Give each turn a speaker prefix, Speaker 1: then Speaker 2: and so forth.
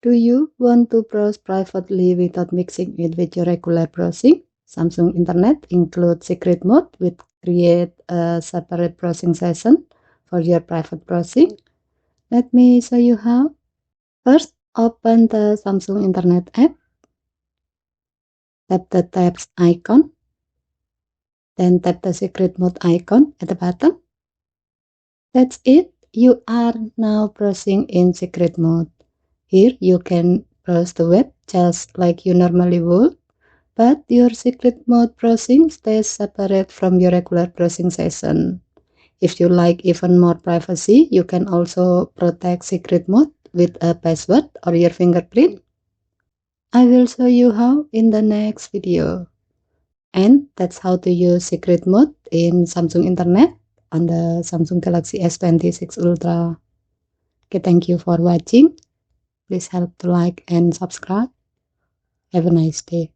Speaker 1: Do you want to browse privately without mixing it with your regular browsing? Samsung Internet includes secret mode which create a separate browsing session for your private browsing. Let me show you how. First, open the Samsung Internet app. Tap the tabs icon. Then tap the secret mode icon at the bottom. That's it. You are now browsing in secret mode. Here you can browse the web just like you normally would, but your secret mode browsing stays separate from your regular browsing session. If you like even more privacy, you can also protect secret mode with a password or your fingerprint. I will show you how in the next video. And that's how to use secret mode in Samsung Internet on the Samsung Galaxy S26 Ultra. Okay, thank you for watching. Please help to like and subscribe. Have a nice day.